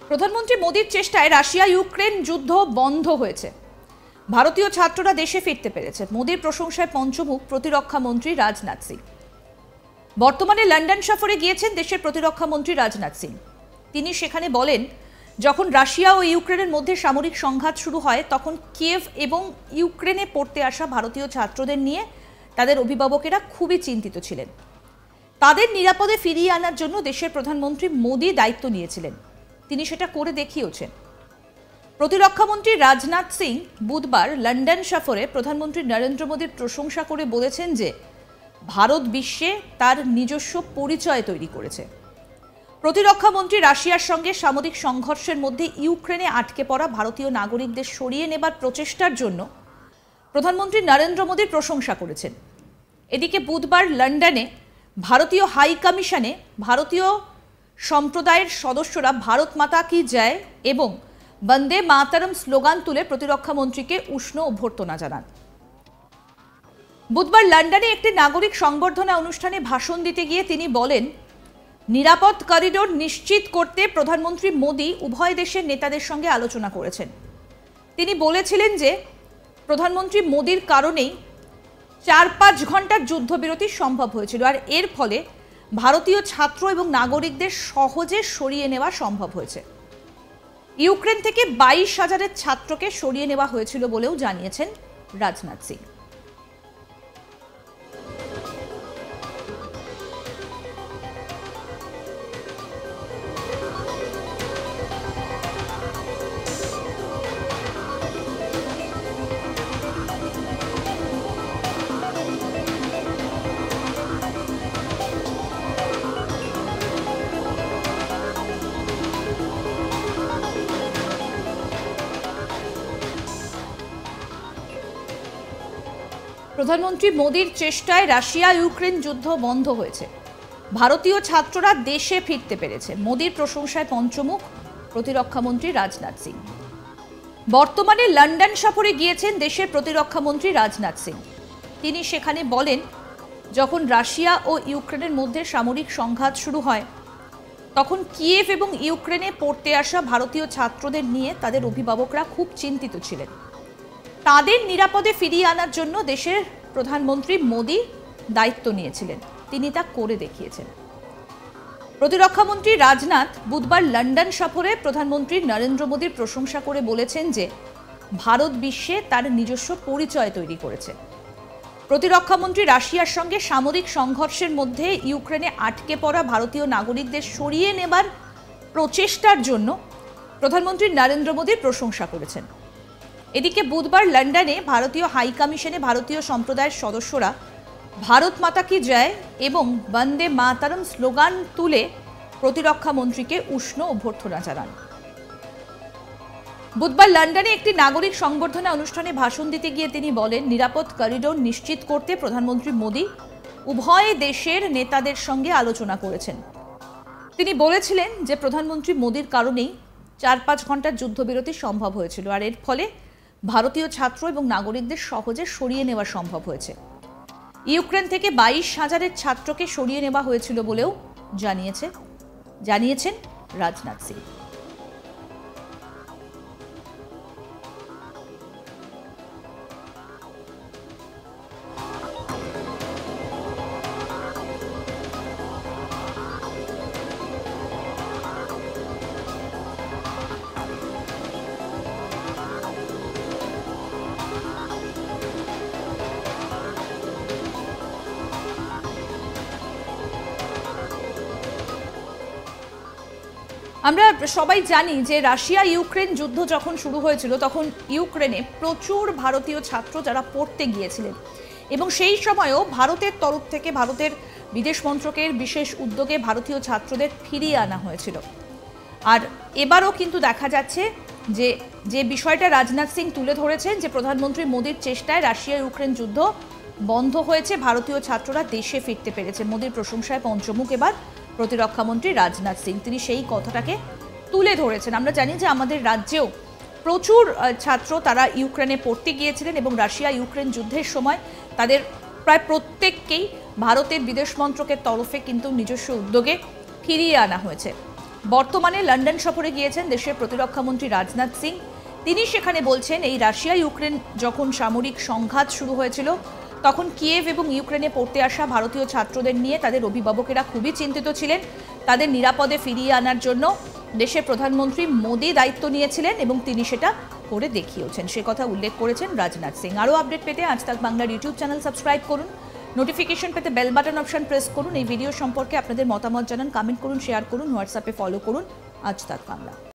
প্রধানমন্ত্রী মোদীর চেষ্টায় রাশিয়া ইউক্রেন যুদ্ধ বন্ধ হয়েছে। ভারতীয় ছাত্ররা দেশে ফিরতে পেরেছে। মোদীর প্রশংসায় পঞ্চমুখ প্রতিরক্ষা মন্ত্রী রাজনাথ সিং। বর্তমানে লন্ডন সফরে গিয়েছেন দেশের প্রতিরক্ষা মন্ত্রী রাজনাথ সিং। তিনি সেখানে বলেন, যখন রাশিয়া ও ইউক্রেনের মধ্যে সামরিক সংঘাত শুরু হয় তখন কিয়েভ এবং ইউক্রেনে পড়তে আসা ভারতীয় ছাত্রদের নিয়ে তাদের অভিভাবকেরা খুবই চিন্তিত ছিলেন। তাদের নিরাপদে ফিরিয়ে আনার জন্য দেশের প্রধানমন্ত্রী মোদী দায়িত্ব নিয়েছিলেন। তিনি সেটা করে দেখিয়েছেন। প্রতিরক্ষামন্ত্রী রাজনাথ সিং বুধবার লন্ডন সফরে প্রধানমন্ত্রী নরেন্দ্র মোদীর প্রশংসা করে বলেছেন যে ভারত বিশ্বে তার নিজস্ব পরিচয় তৈরি করেছে। প্রতিরক্ষামন্ত্রী রাশিয়ার সঙ্গে সামরিক সংঘর্ষের মধ্যে ইউক্রেনে আটকে পড়া ভারতীয় নাগরিকদের সরিয়ে নেবার প্রচেষ্টার জন্য প্রধানমন্ত্রী নরেন্দ্র মোদীর প্রশংসা করেছেন। এদিকে বুধবার লন্ডনে ভারতীয় হাই কমিশনে ভারতীয় সম্প্রদায়ের সদস্যরা ভারত মাতা কি জয় এবং বন্দে মাতরম স্লোগান তুলে প্রতিরক্ষা মন্ত্রীকে উষ্ণ অভ্যর্থনা জানান। বুধবার লন্ডনে একটি নাগরিক সংবর্ধনা অনুষ্ঠানে ভাষণ দিতে গিয়ে তিনি বলেন, নিরাপদ করিডোর নিশ্চিত করতে প্রধানমন্ত্রী মোদী উভয় দেশের নেতাদের সঙ্গে আলোচনা করেছেন। তিনি বলেছিলেন যে প্রধানমন্ত্রী মোদীর কারণেই ৪-৫ ঘন্টার যুদ্ধবিরতি সম্ভব হয়েছিল, আর এর ফলে ভারতীয় ছাত্র এবং নাগরিকদের সহজে সরিয়ে নেওয়া সম্ভব হয়েছে। ইউক্রেন থেকে ২২,০০০ ছাত্রকে সরিয়ে নেওয়া হয়েছিল বলেও জানিয়েছেন রাজনাথ সিং। প্রধানমন্ত্রী মোদীর চেষ্টায় রাশিয়া ইউক্রেন যুদ্ধ বন্ধ হয়েছে। ভারতীয় ছাত্ররা দেশে ফিরতে পেরেছে। মোদীর প্রশংসায় পঞ্চমুখ প্রতিরক্ষামন্ত্রী রাজনাথ সিং। বর্তমানে লন্ডন সফরে গিয়েছেন দেশের প্রতিরক্ষামন্ত্রী রাজনাথ সিং। তিনি সেখানে বলেন, যখন রাশিয়া ও ইউক্রেনের মধ্যে সামরিক সংঘাত শুরু হয় তখন কিয়েভ এবং ইউক্রেনে পড়তে আসা ভারতীয় ছাত্রদের নিয়ে তাদের অভিভাবকরা খুব চিন্তিত ছিলেন। তাদের নিরাপদে ফিরিয়ে আনার জন্য দেশের প্রধানমন্ত্রী মোদী দায়িত্ব নিয়েছিলেন। তিনি তা করে দেখিয়েছেন। প্রতিরক্ষামন্ত্রী রাজনাথ বুধবার লন্ডন সফরে প্রধানমন্ত্রী নরেন্দ্র মোদীর প্রশংসা করে বলেছেন যে ভারত বিশ্বে তার নিজস্ব পরিচয় তৈরি করেছে। প্রতিরক্ষামন্ত্রী রাশিয়ার সঙ্গে সামরিক সংঘর্ষের মধ্যে ইউক্রেনে আটকে পড়া ভারতীয় নাগরিকদের সরিয়ে নেবার প্রচেষ্টার জন্য প্রধানমন্ত্রী নরেন্দ্র মোদীর প্রশংসা করেছেন। এদিকে বুধবার লন্ডনে ভারতীয় হাই কমিশনে ভারতীয় সম্প্রদায়ের সদস্যরা ভারত মাতা কি জয় এবং বন্দে মাতরম স্লোগান তুলে প্রতিরক্ষা মন্ত্রীকে উষ্ণ অভ্যর্থনা জানান। বুধবার লন্ডনে একটি নাগরিক সংবর্ধনা অনুষ্ঠানে ভাষণ দিতে গিয়ে তিনি বলেন, নিরাপদ করিডোর নিশ্চিত করতে প্রধানমন্ত্রী মোদী উভয় দেশের নেতাদের সঙ্গে আলোচনা করেছেন। তিনি বলেছিলেন যে প্রধানমন্ত্রী মোদীর কারণেই ৪-৫ ঘন্টার যুদ্ধবিরতি সম্ভব হয়েছিল, আর এর ফলে ভারতীয় ছাত্র এবং নাগরিকদের সহজে সরিয়ে নেওয়া সম্ভব হয়েছে। ইউক্রেন থেকে ২২,০০০ ছাত্রকে সরিয়ে নেওয়া হয়েছিল বলেও জানিয়েছেন রাজনাথ সিং। আমরা সবাই জানি যে রাশিয়া ইউক্রেন যুদ্ধ যখন শুরু হয়েছিল তখন ইউক্রেনে প্রচুর ভারতীয় ছাত্র যারা পড়তে গিয়েছিলেন, এবং সেই সময়ও ভারতের তরফ থেকে ভারতের বিদেশ মন্ত্রকের বিশেষ উদ্যোগে ভারতীয় ছাত্রদের ফিরিয়ে আনা হয়েছিল। আর এবারও কিন্তু দেখা যাচ্ছে যে বিষয়টা রাজনাথ সিং তুলে ধরেছেন যে প্রধানমন্ত্রী মোদীর চেষ্টায় রাশিয়া ইউক্রেন যুদ্ধ বন্ধ হয়েছে, ভারতীয় ছাত্ররা দেশে ফিরতে পেরেছে। মোদীর প্রশংসায় পঞ্চমুখ এবার প্রতিরক্ষামন্ত্রী রাজনাথ সিং। তিনি সেই কথাটাকে তুলে ধরেছেন। আমরা জানি যে আমাদের রাজ্যেও প্রচুর ছাত্র তারা ইউক্রেনে পড়তে গিয়েছিলেন এবং রাশিয়া ইউক্রেন যুদ্ধের সময় তাদের প্রায় প্রত্যেককেই ভারতের বিদেশ মন্ত্রকের তরফে কিন্তু নিজস্ব উদ্যোগে ফিরিয়ে আনা হয়েছে। বর্তমানে লন্ডন সফরে গিয়েছেন দেশের প্রতিরক্ষা মন্ত্রী রাজনাথ সিং। তিনি সেখানে বলছেন, এই রাশিয়া ইউক্রেন যখন সামরিক সংঘাত শুরু হয়েছিল তখন কিয়েভ এবং ইউক্রেনে পড়তে আসা ভারতীয় ছাত্রদের নিয়ে তাদের অভিভাবকেরা খুবই চিন্তিত ছিলেন। তাদের নিরাপদে ফিরিয়ে আনার জন্য দেশের প্রধানমন্ত্রী মোদি দায়িত্ব নিয়েছিলেন এবং তিনি সেটা করে দেখিয়েছেন, সে কথা উল্লেখ করেছেন রাজনাথ সিং। আরও আপডেট পেতে আজ তাক বাংলার ইউটিউব চ্যানেল সাবস্ক্রাইব করুন, নোটিফিকেশন পেতে বেল বাটন অপশন প্রেস করুন। এই ভিডিও সম্পর্কে আপনাদের মতামত জানান, কমেন্ট করুন, শেয়ার করুন, হোয়াটসঅ্যাপে ফলো করুন আজ তাক বাংলা।